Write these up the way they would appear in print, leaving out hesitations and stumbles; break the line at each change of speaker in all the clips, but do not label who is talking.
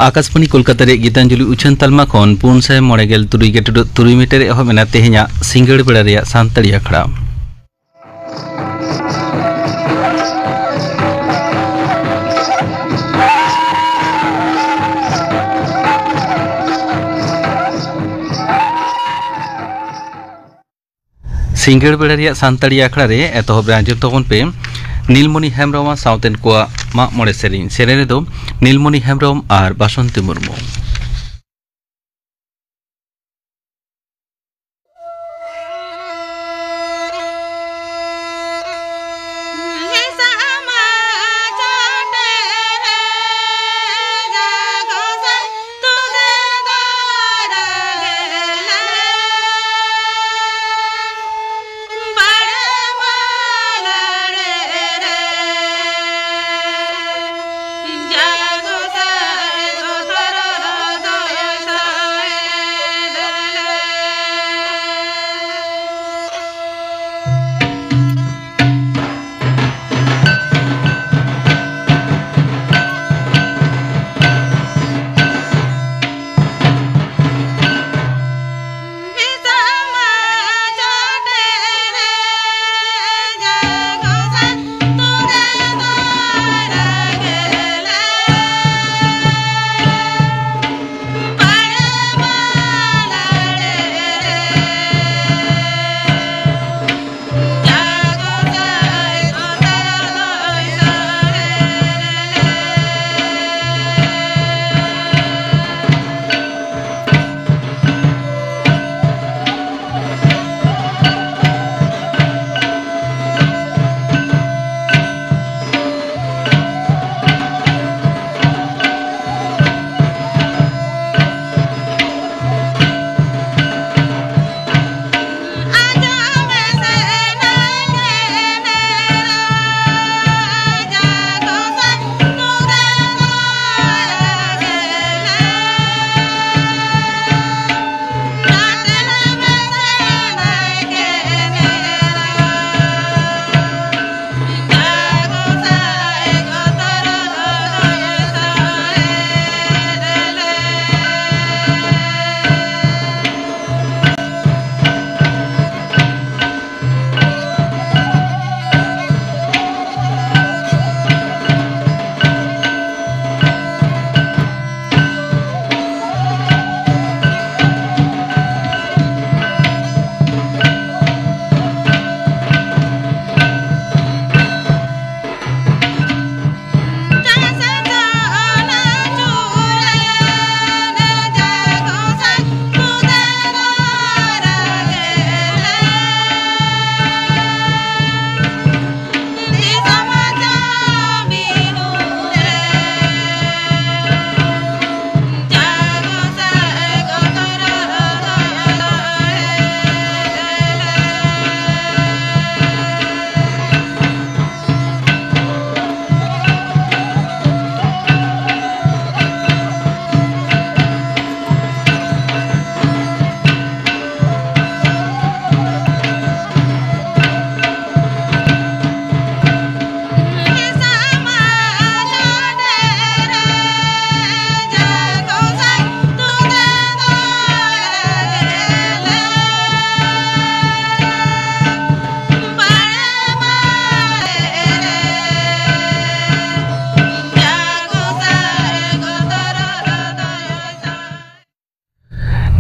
आकाशवाणी कोलकाता रे गीतांजलि उछन तलमा खन 493 मीटर एहमेना तेहेना सिंगड़ बेड़ा रेया सानताड़ी आखड़ा सिंगड़ बेड़ा रेया सानताड़ी आखड़ा रे एतहब रे आंजम तबन पे नीलमणि हेम्ब्रम साउतेन कोआ माग मोड़े सेरें रे दो नीलमणि हेम्ब्रम और बासंती मुर्मू।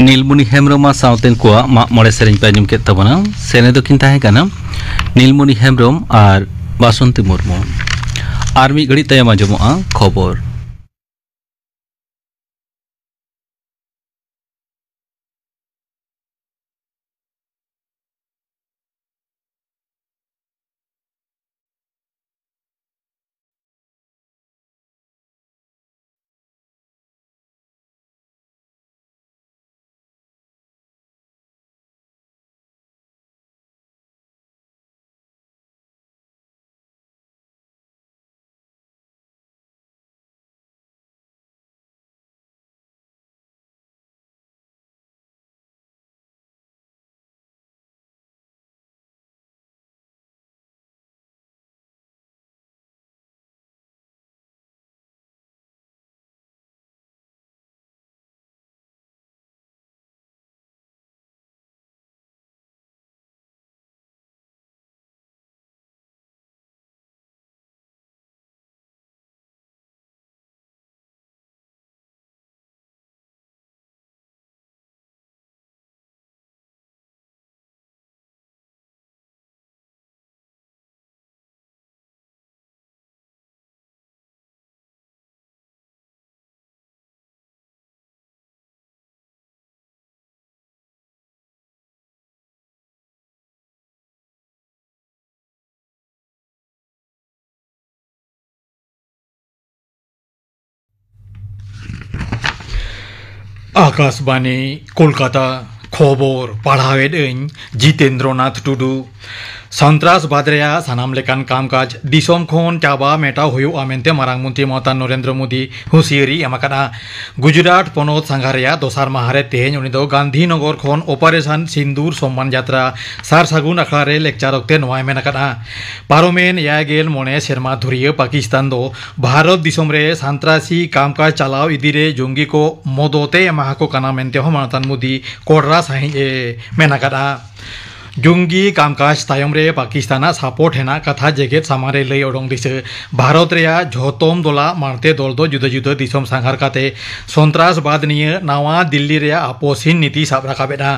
नीलमणि हेम्ब्रम साउतेन कोआ माग मोड़े सेरें पे आंजम केद ताबोना सेने दो किन ताहें काना नीलमणि हेम्ब्रम और बासंती मुर्मू और मी घड़ी तायम आंजमोआ खबर।
आकाशवाणी कोलकाता खबर पढ़ावेद जितेंद्रनाथ टुडू सन्त्रासबाद सानाम लेकान कामकाज दिसोम खोन चाबा मेटा हुआ मेनते मारांग मंत्री ममता नरेंद्र मोदी हुसियारी एमाकाना गुजरात पनत सांगारिया दोसार माहारे तेहेन उनी दो गांधीनगर खोन ऑपरेशन सिंदूर सम्मान यात्रा सार सागुन अखड़ा रे लेक्चार ओक्ते नोवाय मेनाकाना पारोमेन यागेल मोने सेरमा धुरिया पाकिस्तान दो भारत दिसोम रे सन्त्रासी कामकाज चलाव इदिरे जोंगी को मदोते एमाहाको काना मेनते हो ममता मोदी कोर्रा साहि मेनाकाना जुंगी कामकाज तायम रे पाकिस्तान सपोर्ट हेना कथा जेगेत सामारे लई ओडोंग दिसे भारत रे झोतोम दोला मारते दल दो जुदा जुदा दिसोम सांघार काते सन्त्रासबाद निये नावा दिल्ली रे आपोसिन नीति साब राखाबेना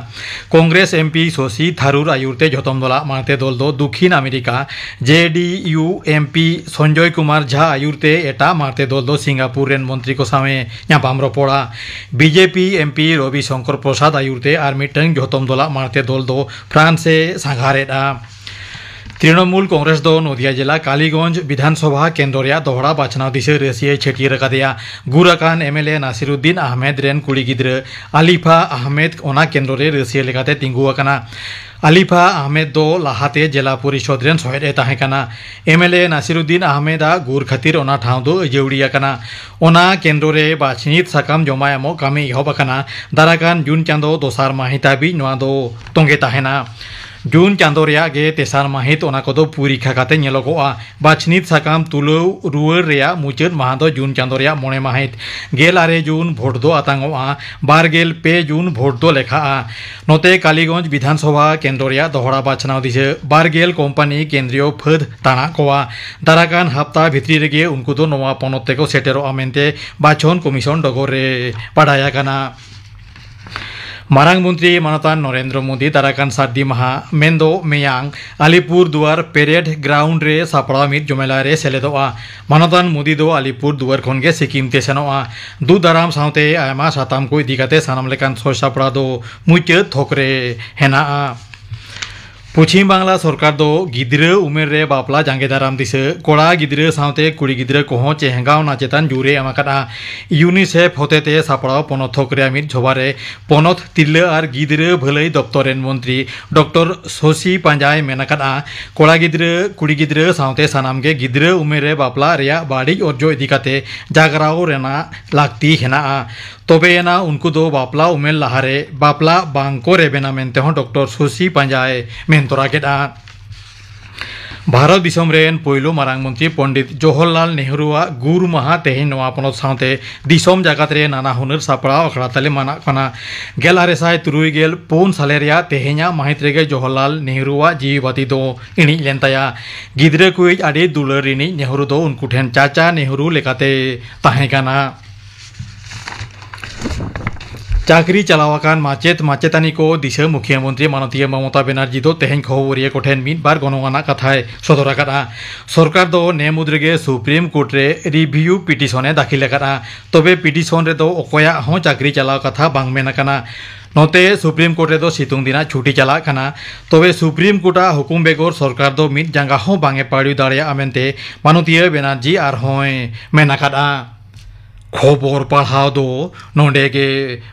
कांग्रेस एमपी शशि थारूर आयुरते झोतोम दोला मारते दल दो दक्षिण America JDU MP Sanjay Kumar Jha आयुरते एटा मारते दल दो सिंगापुर रेन मंत्री को सामे ᱧᱟᱯᱟᱢ ᱨᱚᱯᱚᱲᱟ बीजेपी एमपी रवि शंकर प्रसाद आयुरते आर मिटंग झोतोम दोला मारते दल दो फ्रांस से सांघारेदा तृणमूल कांग्रेस दो नदिया जिला कालीगंज विधानसभा केंद्र दोहरा बाछनाव दिसे रसिया छेटियर कादेया गुराकान एमएलए नासिरुद्दीन अहमेद रेन कुड़ी गिद्र आलिफा अहमेद ओना केंद्र रे रसिया लेकाते तिंगुआकाना आलिफा अहमेद दो लाहाते जिला परिषद रेन सहेदे ताहेकाना एमएलए नासिरुद्दीन अहमेदा गुर खातिर ओना ठाव दो जौड़ियाकाना ओना केंद्र रे बाछनित साकाम जमायामो कामी इहबाकाना दाराकान जून चांदो दोसार माहिताबी नोआ दो तोंगे ताहेना जून चांदो रेया गे तेसार माहित ओना कोदो पुरीखा काते नेलोगोआ बाछनित साकाम तुलौ रुवर रेया मुचाद माहा दो जून चांदो रेया मोणे माहित गेल आरे जून भोट दो आतांगोआ बारगेल पे जून भोट दो लेखाआ नोते कालीगंज विधानसभा केंद्र रेया दोहरा बाछनाव दिसे बारगेल कंपानी केंद्रीय फद ताना कोआ दाराकान हप्ता भित्री रेगे उनको दो नोवा पनत को सेटेरोआ मेनते बाछन कमिशन डगर रे बाडाया काना मारांग मंत्री मानता नरेंद्र मोदी दाराकान सादी महा मेंदो मेयांग अलीपुर दुआर पेरेड ग्राउंड रे सापड़ा मित जमेला रे सेलेदोआ मानतान मोदी दो अलीपुर दुआर खनगे सिक्किम ते सेनोआ दु दाराम साउते आयमा साताम को इदिकाते सानाम लेकान सो सापड़ा दो मुचाद थोकरे हेनाआ पश्चिम बांग्ला सरकार दो गिद्रे उमेर रे बापला जांगे दाराम दिसे कोड़ा गिद्रे साउते कुड़ी गिद्रे कोहो चेहंगाव नाचेतान जुरे एमाकाना यूनिसेफ होतेते सापड़ाव पनत थोकरे मित झोबारे पनत तिल्ले आर गिद्रे भलाई दप्तरेन मंत्री डॉक्टर शशि पांजाय मेनाकाना कोड़ा गिद्रे कुड़ी गिद्रे साउते सानामगे गिद्रे उमेर रे बापला रेया बाड़ी अर्जो इदिकाते जागराव रेना लागती हेनाआ तबेना उनको दो बापला उमेर लहारे बापला बांको रेबेना मेनते हो डॉक्टर शशि पांजाय मेनतोरा केदा भारत दिसम रेन पोइलो मारांग मंत्री पंडित जवाहरलाल नेहरूआ गुर माहा तेहेन नोआ पनत साउते दिसम जागात रे नाना हुनर सापड़ाव अखड़ा ताले माना कना गेलारेसाय तुरुई गेल पुन सालेरिया तेहेना माहित रेगे जवाहरलाल नेहरूआ जीवी बाती दो इणी लेनताया गिद्रे कुई आडी दुलरिनी नेहरू दो उनको ठेन चाचा नेहरू लेकाते ताहेकाना चाकरी चलावाकान माचेत माचेतानी को दिशा मुख्यमंत्री माननीय ममता बनर्जी दो तेहेन खबरिया कोठेन मिद बार गणना कथाय सदराकाना सरकार दो नेमुद्रेगे सुप्रीम कोर्ट रे रिव्यू पिटिशने दाखिल काना तबे पिटिशन रे दो अकोया हो चाकरी चलाव कथा बांग मेनाकाना नोते सुप्रीम कोर्ट रे दो सितुंग दिना छुट्टी चला काना तबे सुप्रीम कोर्टा हुकुम बेगर सरकार दो मिद जांगा हो बांगे पाड़ी दाड़िया आमेनते माननीय बनर्जी आर होय मेनाकादा खबर पढ़ाव दो नोंडे के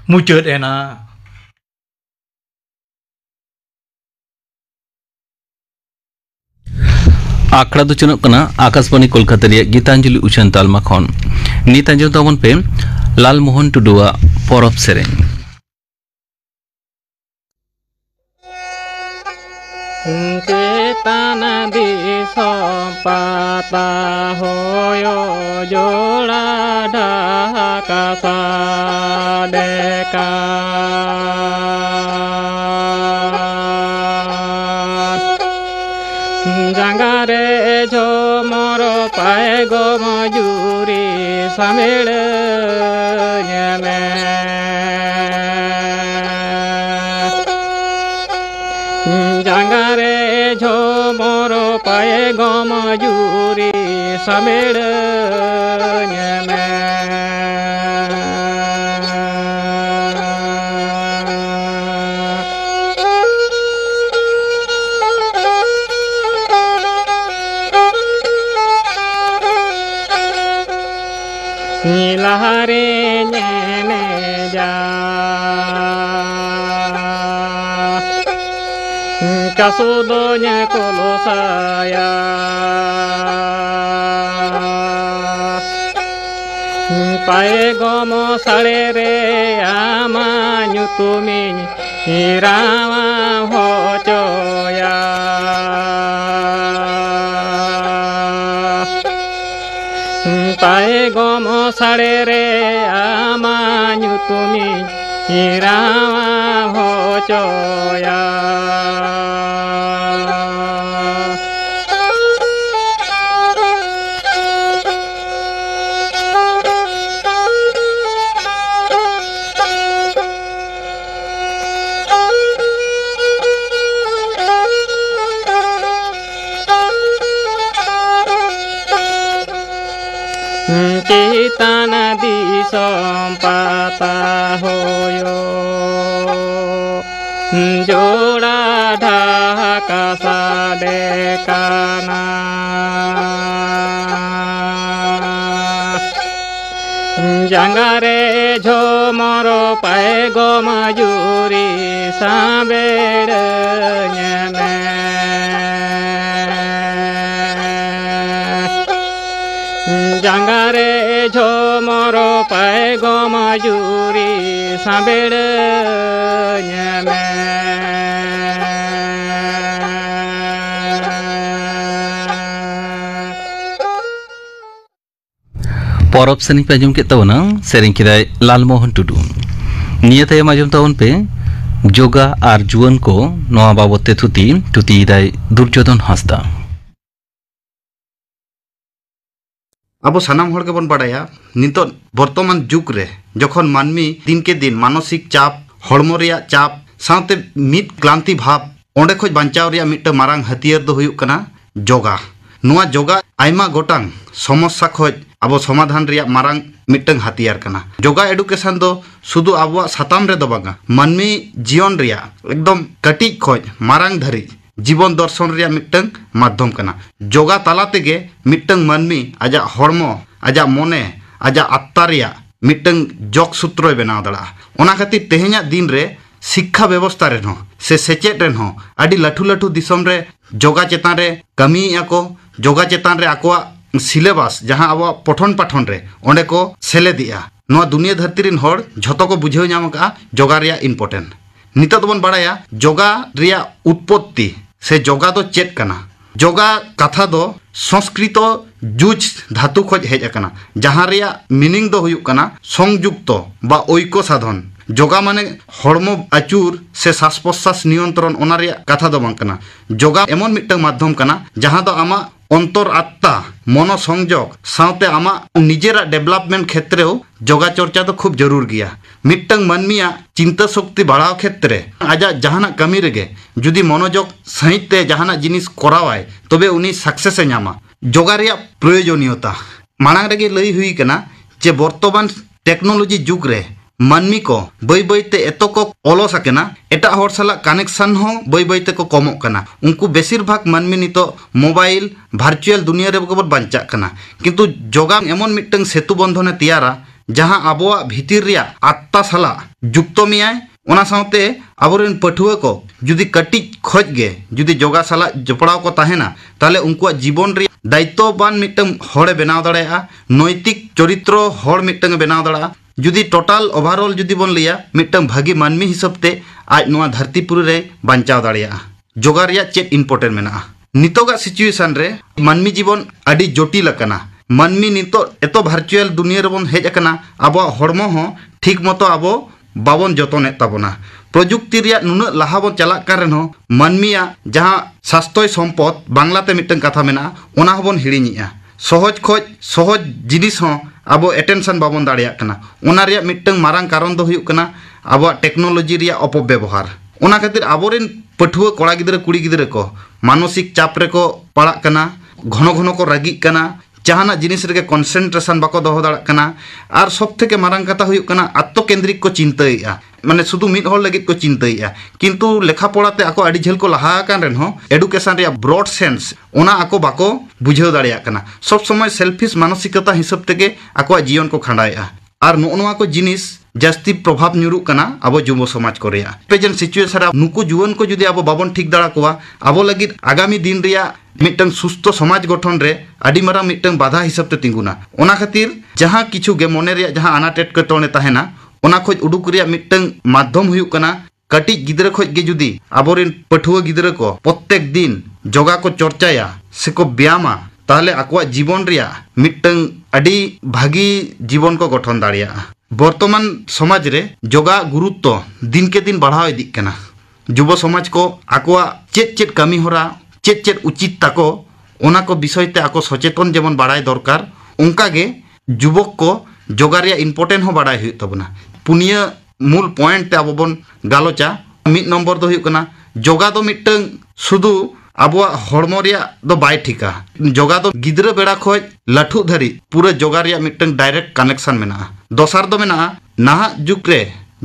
मुचाद एना
आखड़ा दो चुनक कना आकाशवाणी कोलकाता रे गीतांजलि उछन तालमा खन नीतांजलि तबन पे लालमोहन टुडुआ परब सेरें
Tanah di sopata hoyo jola kasa deka jangare jo moro pae go majuri samele nyame जंगारे झो मोरो पाए गम जूरी समेड़ नीलहरे ने जा kasudonya kolosaya pae gomo salere ama nyutumi irama hocoya pae gomo salere ama nyutumi irama hocoya Kitana disom patah hoyo joda dhaka sadekana jangare jomoro pae go majuri sabede nyame jangare jomoro pae go majuri sabede nyame
পরব সেনিং pay আজম কে তাবনা সেরিং কিদাই লালমোহন টুডু নিয়ে তাই আজম তাবন pay yoga আর জুয়ান को नवा बाबते थुती दाय दुर्योधन हांसदा
अब सानाम हर के बन बाड़ाया नितो वर्तमान जुग रे जखन मानमी दिन के दिन मानसिक चाप हड़मो रिया चाप साथे मिट क्लांति भाव ओंडे खोज बांचाव रिया मिट मारांग हथियार दो हुयुक कना जोगा नुआ जोगा आयमा गोटांग समस्या खोज अब समाधान रिया मारांग मिटंग हथियार कना जोगा एडुकेशन दो सुदु आबुआ साताम रे दो बांगा मानमी जीवन रिया एकदम कटिक खोज मारांग धरी जीवन दर्शन रिया मिटंग माध्यम कना जोगा ताला तेगे मिटंग मानमी आजा हड़मो आजा मोने आजा आत्मा रिया मिटंग जोग सूत्र बनाव दड़ा ओना खातिर तेहेኛ दिन रे शिक्षा व्यवस्था रे हो से सेचेट रे हो आडी लाठू लाठू दिसम रे जोगा चेतान रे कमी आको जोगा चेतान रे आकोआ सिलेबास जहां अब पठन पाठन रे ओंडे को सेलेदिया नोआ दुनिया धरती रिन हर झतो को बुझेव नाम का जोगा रिया इम्पोर्टेंट नितो दोबन बाड़ाया जोगा रिया उत्पत्ति से जोगा दो चेत कना जोगा कथा दो संस्कृत जुज धातु खोज हेज अकना जहां रिया मीनिंग दो हुयुक कना संयुक्त बा ऐक्य साधन जोगा माने हड़मो आचुर से श्वास प्रश्वास नियंत्रण ओना रिया कथा दो बांग कना जोगा एमन मिटंग माध्यम कना जहां दो आमा अंतर आत्मा मन संयोग साथे आमा निजेरा डेवलपमेंट क्षेत्रे जोगा चर्चा तो खूब जरूर गया मिटंग मानमिया चिंता शक्ति बढ़ाव क्षेत्रे आजा जहाना कमी रेगे जुदी मनोयोग सहित जहाना जिनिस करावाय तबे उनी सक्सेस ए नामा जोगा रिया प्रयोजनीयता मांग रेगे लई हुई कना जे वर्तमान टेक्नोलॉजी जुग रे मानमी को बई बईते एतो को अलस आकेना एटा हर साला कानेक्शन हो बई बईते को कमोक कना उनको बेसिर भाग मानमी नितो मोबाइल भार्चुअल दुनिया रे बगबर बांचा कना किंतु जोगा एमन मिटंग सेतु बंधने तैयारा जहां आबोआ भीतिर रिया आत्मा साला जुक्त मियाय ओना साथे आबोरेन पठुआ को जुदी कटी खोज गे जुदी जोगा साला जपड़ाव को ताहेना ताले उनको जीवन रे दायित्ववान मिटंग हड़े बनाव दाड़ेया नैतिक चरित्र हड़ मिटंग बनाव दाड़ा जुदी टोटाल ओवरऑल जुदी बन लिया मिटंग भागी मानमी हिसाबते आज नोआ धरतीपुरी रे बांचाव दाड़ेया जोगा रिया चेत इम्पोर्टेंट मेना नितोगा सिचुएशन रे मानमी जीवन अडी जटिल अकना मानमी नितो एतो भार्चुअल दुनिया रे बन हेज अकना आबो हड़मो हो ठीक मतो आबो बाबन जतने ताबोना प्रजुक्ति रिया नुना लाहा बन चलाक कान रेन हो मानमिया जहां स्वास्थ्य सम्पद बांग्लाते मिटंग कथा मेना ओना हबन हिड़िनिया सहज खोज सहज जिनिस हो अब एटेंशन बाबन दाड़िया कना ओना रिया मिटंग मारांग कारण दो हुयुक कना अब टेक्नोलॉजी रिया अपव्यवहार ओना खातिर आबोरेन पठुआ कोड़ा गिदरे कुड़ी गिदरे को मानसिक चाप रे को पड़ा कना घन घन को रागी कना जहाना जिनिस रे कन्सेंट्रेशन बाको दोहो दाड़ा कना और सब थेके मारांग कथा हुयुक कना आत्मकेंद्रिक को चिंताया माने शुधु मिड हर लगित को चिंताया किंतु लेखा पढ़ाते आको आडी झेल को लहा कान रेन हो एडुकेशन रे ब्रॉड सेंस ओना आको बाको बुझेव दाड़िया कना सब समय सेल्फिश मानसिकता हिसाब तेगे आको जीवन को खंडाया और नोआ को जिनिस जास्ती प्रभाव न्यूरुक कना अब युवा समाज को रेया प्रेजेंट सिचुएशन नुकु जुवन को जुदी अब बाबन ठीक दाड़ा कोवा अब लगिद आगामी दिन रिया मिटंग सुस्थ समाज गठन रे आदि मारा मिटंग बाधा हिसाब ते तिंगुना ओना खातिर जहां किछु गे मोने रिया जहां अनाटेट के तोने ताहेना ओना खोज उडुक रिया मिटंग माध्यम हुयुक कना कटी गिद्र खोज गे जुदी आबोरिन पठुआ गिद्र को प्रत्येक दिन जोगा को चर्चाया से को ब्यामा ताहले आकवा जीवन रिया मिटंग अडी भागी जीवन को गठन दाड़िया वर्तमान समाज रे जोगा गुरुत्व दिन के दिन बढ़ाव इदिक कना युवा समाज को आकवा चेत चेत कमी होरा चेत चेत उचित ताको ओना को विषय ते आको सचेतन जेमन बाड़ाय दरकार उनका गे युवक को जोगा रिया इम्पोर्टेंट हो बाड़ाय हुई तबना पुनिया मूल पॉइंट ते आबो बन गालोचा मिड नंबर दो हुई कना जोगा दो मिटंग सुदु आबो हड़मो रिया दो बाय ठिका जोगा दो गिद्र बेड़ा खोज लाठु धरी पूरा जोगा रिया मिटंग डायरेक्ट कनेक्शन मेना दोसार दो मेना नाहा जुग रे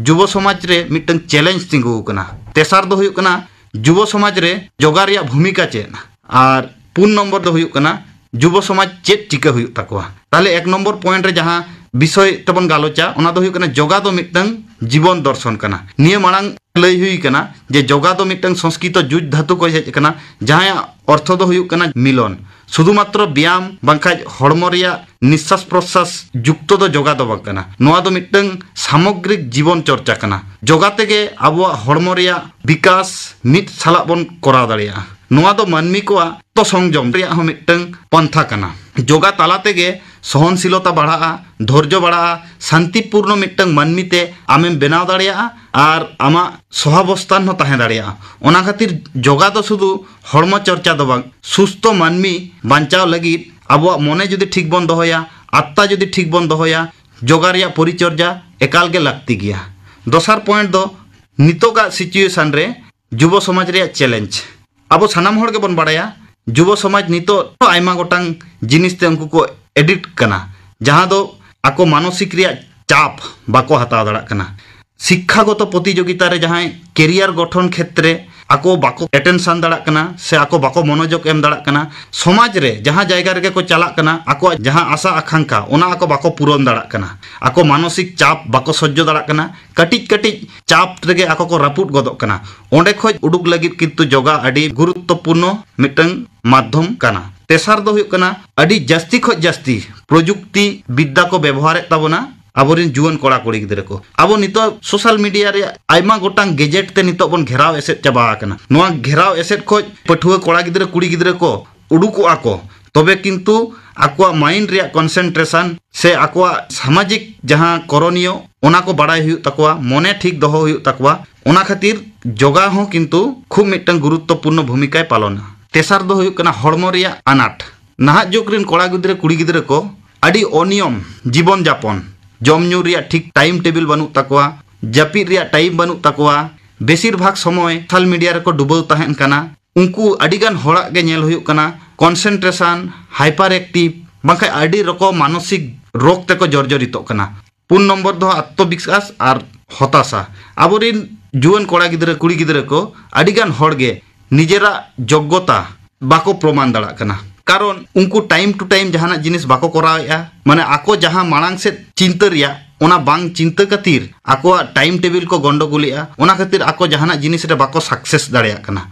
युवा समाज रे मिटंग चैलेंज तिंगु कना तेसार दो हुई कना युवा समाज रे जोगा रिया भूमिका चेन और पुन नंबर दो हुई कना युवा समाज चेत चिका हुई तकवा ताले एक नंबर पॉइंट रे जहां विषय तबन गालोचा ओना दो हुई कना जोगा दो मिटंग जीवन दर्शन कना निये मांग लय हुई कना जे जोगा दो मिटंग संस्कृत जुज धातु को हेज कना जहां अर्थ दो हुई कना मिलन शुधुमात्र व्यायाम बांखाज हड़मो रिया निश्वास प्रश्वास युक्त दो जोगा दो बांग कना नोआ दो मिटंग सामग्रिक जीवन चर्चा कना जोगा तेगे आबो हड़मो रिया विकास मिट साला बन कराव दाड़िया नोआ दो मानमी को तो संयम रिया हो मिटंग पंथा कना जोगा ताला तेगे सहनशीलता बढ़ा धैर्य बढ़ा शांतिपूर्ण मिटंग मानमीते आमेम बनाव दाड़िया और आमा सहावस्थान हो ताहे दाड़िया ओना खातिर जोगा दो शुधु हड़मो चर्चा दो बांग सुस्थ मानमी बांचाव लगी आबो मने जुदी ठीक बन दोहोया आत्मा जुदी ठीक बन दोहोया जोगा रिया परिचर्या एकाल गे लागती गया दोसार पॉइंट दो नितोगा सिचुएशन रे युवा समाज रिया चैलेंज आबो सानाम हड़ के बन बाड़ाया युवा समाज नितो आयमा गोटांग जिनिस ते उनको को एडिट कना जहां दो आको मानसिक रिया चाप बाको हताव दाड़ा कना शिक्षागत प्रतियोगिता रे जहां कैरियर गठन क्षेत्र आको बाको अटेंशन दाड़ा कना से आको बाको मनोयोग एम दाड़ा कना समाज रे जहां जायगा रे को चला कना आको जहां आशा आकांक्षा ओना आको बाको पूरण दाड़ा कना आको मानसिक चाप बाको सह्य दाड़ा कना कटिज कटिज चाप रेगे आको को रापुट गदक कना ओंडे खोज उडुक लगित किंतु जोगा अडी गुरुत्वपूर्ण मिटंग माध्यम कना तेसार दो हुई कना अडी जास्ती खोज जास्ती प्रजुक्ति विद्या को व्यवहार ताबना आबोरिन जुवन कोड़ा कोड़ी गिद्रे को आबो नितो सोशल मीडिया रे आयमा गोटांग गेजेट ते नितो बन घेराव एसेट चाबा आकना नोआ घेराव एसेट खोज पठुआ कोड़ा गिद्रे कुड़ी गिद्रे को उडुको आको तबे किंतु आकोआ माइंड रे कंसंट्रेशन से आकोआ सामाजिक जहां करणीय ओना को बाड़ाय हुई तकवा मने ठीक दोहो हुई तकवा ओना खातिर जोगा हो किंतु खूब मिटंग गुरुत्वपूर्ण भूमिका पालना तेसार दो हुई कना हड़मो रिया अनाट नाहा जुग रिन कोड़ा गिद्रे कुड़ी गिद्रे को अडी अनियम जीवन जापन जमन्यू रिया ठीक टाइम टेबिल बनू तकवा जापिद रिया टाइम बनू तकवा बेसिर भाग समय सोशल मीडिया रे को डुबो ताहेन कना उनको अडिगान हड़ा गे नेल हुई कना कंसंट्रेशन हाइपर एक्टिव बांखा अडी रकम मानसिक रोग तेको जर्जरित कना पुन नंबर दो आत्मविश्वास और हताशा आबोरिन जुवन कोड़ा गिद्रे कुड़ी गिद्रे को अडिगान हड़ गे निजेरा योग्यता बाको प्रमाण दाड़ा कना कारण उनको टाइम टू टाइम जहां जिनिस बाको करावेया माने आको जहां मांग से चिंता रिया ओना बांग चिंता खातिर आको टाइम टेबिल को गंडगोलिया ओना खातिर आको जहां जिनिस रे बाको सक्सेस दाड़िया कना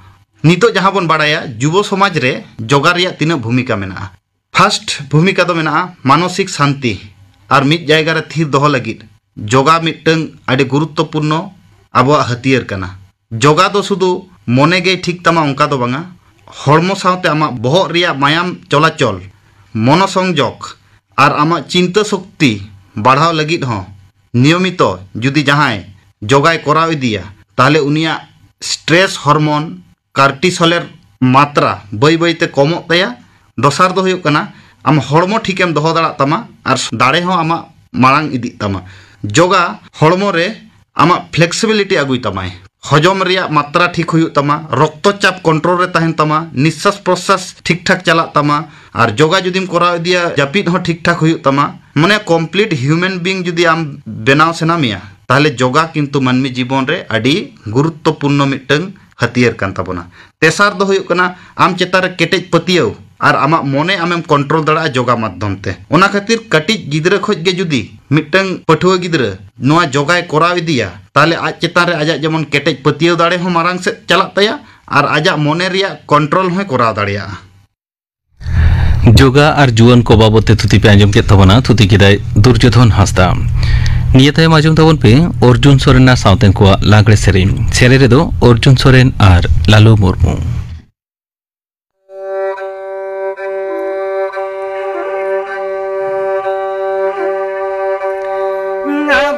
नितो जहां बन बाड़ाया युवा समाज रे जोगा रिया तीना भूमिका मेना फर्स्ट भूमिका दो मेना मानसिक शांति और मिद जायगा रे थीर दोहो लगिद जोगा मिटंग आडि गुरुत्वपूर्ण आबो हथियार कना जोगा दो शुधु मने गे ठीक तमा उनका दो बांगा हड़मो सावते आमा बहक रिया मायाम चलाचल मनसंजोग और आमा चिंता शक्ति बढ़ाव लगिद हो नियमित जुदी जहां जोगाय कराव इदिया ताहले उनिया स्ट्रेस हार्मोन कार्टिसोलेर मात्रा बई बईते कमोग तया दोसार दो हुई कना आम हड़मो ठीकेम दोहो दाड़ा तमा और दाड़े हो आमा मांग इदी तमा जोगा हड़मो रे आमा फ्लेक्सिबिलिटी आगुई तमाय हजम रिया मात्रा ठीक हुई तमा रक्तचाप कंट्रोल रे ताहेन तमा निश्वास प्रश्वास ठीक ठाक चला तमा और जोगा जुदीम कराव दिया जापिद हो ठीक ठाक हुई तमा माने कम्प्लीट ह्यूमन बीइंग जुदी आम बेनाव सेना मिया ताहले जोगा किंतु मानवी जीवन रे अडी गुरुत्वपूर्ण मिटंग हथियार कान ताबोना तेसार दो हुई कना आम चेतार केटेज पतियव और आमा मने आमेम कंट्रोल दाड़ा जोगा माध्यम ते ओना खातिर कटिज गिद्रे खोज गे जुदी मिटंग पठुआ गिद्रा नोआ जोगाय कोराव इदिया ताले आज चेतान रे आजा जेमन केटेज पतियो दाड़े हो मारांग से चला तया और आजा मोने रिया कंट्रोल हो कोराव दाड़िया
जोगा और जुआन को बाबते थुती पे आंजम के तबना थुती किदाय दुर्योधन हासदा नियते माजुम तबन पे अर्जुन सोरेन ना साउतेन को लागड़े सेरे रे दो अर्जुन सोरेन और लालू मुर्मू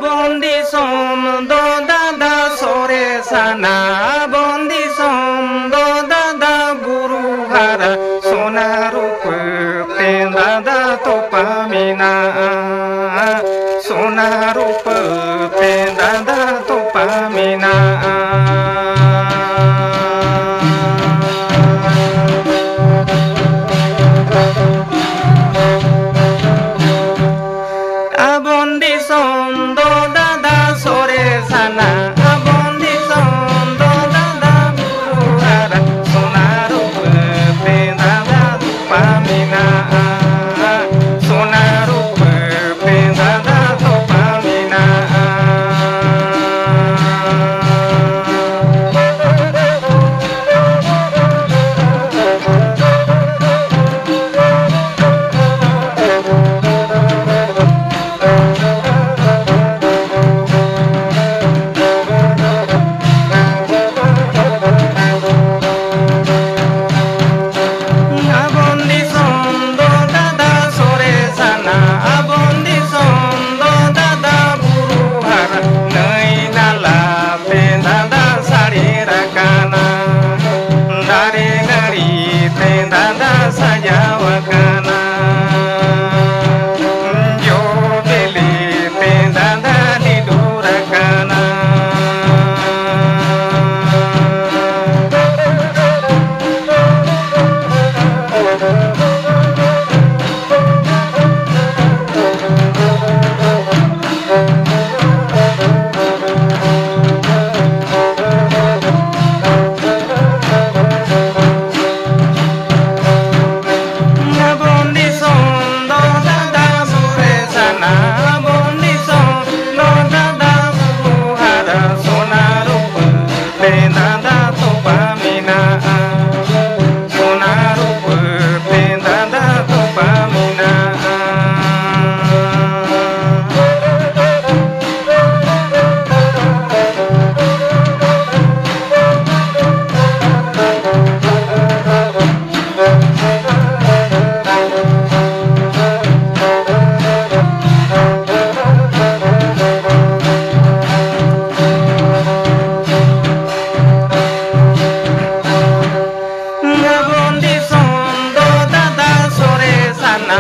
बंदी सोम दो दादा सोरे सना बंदी सोम दो दादा गुरु हरा सोना रूप ते दादा तो पामिना सोना रूप ते दादा तो पामिना बंदी सोम दो दादा सोरे सना बंदी सोम दो दादा गुरु हरा सोना रूप ते दादा तो पामिना सोना रूप ते दादा तो पामिना बंदी सोम दो दादा सोरे सना बंदी सोम दो दादा गुरु हरा नई नाला पे दादा साड़ी रकाना दारे गरी ते दादा सजावकाना जो बेली ते दादा निदुरकाना बंदी सोम दो दादा सोरे सना बंदी सोम दो दादा गुरु हरा सोना रूप ते दादा तो पामिना सोना रूप ते दादा तो पामिना बंदी सोम दो दादा सोरे सना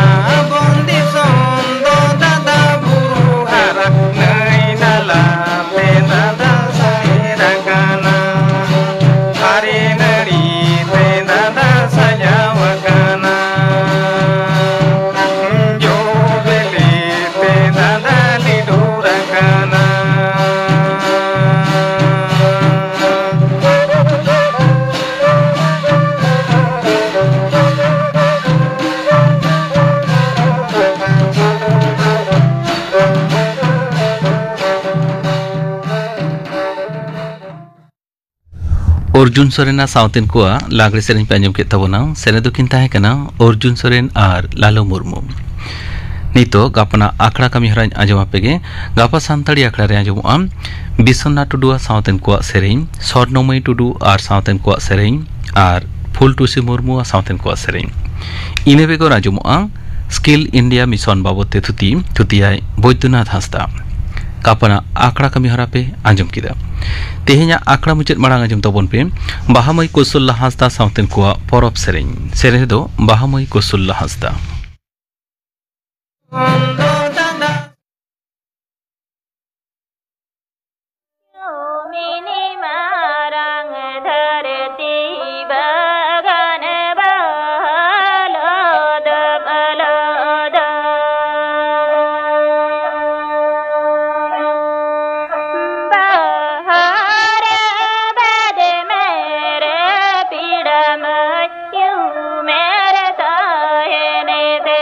बंदी सोम दो दादा गुरु हरा नई नाला पे दादा साईरा गाना हरे नरी पे दादा सजावकाना जो बेली पे दादा निदुरकाना
अर्जुन सोरेन साउतेन को लागड़े सेरें पे आंजम के तबना सेरे दो किन ताहे कना अर्जुन सोरेन और लालू मुर्मू नितो गापना आखड़ा कमी हराñ आंजम आपेगे गापा सान्ताड़ी आखड़ा रे आंजमोआ बिसन्ना टुडुआ साउतेन को सेरें स्वर्णमयी टुडु और साउतेन को सेरें और फुलटुसी मुर्मू साउतेन को सेरें इने बेगोर आंजमोआ स्किल इंडिया मिशन बाबते थुतियाय बैद्यनाथ हांसदा कापना आखड़ा कमी हरा पे आंजम किदा तेहेኛ आखड़ा मुचाद मारां आंजम तबन पे बाहामई कौशल्ला हांसदा साउतेन को परब सेरें दो बाहामई कौशल्ला हांसदा
मेरे ताहे ने दे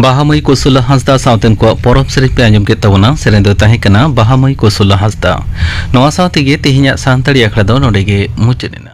Bahamai Kusula Hasda Southern Ko Porop Seri Panjum ke tabona serendo tahekana Bahamai Kusula Hasda. Noa South ge tihinya santari akhrado nodege muchenina.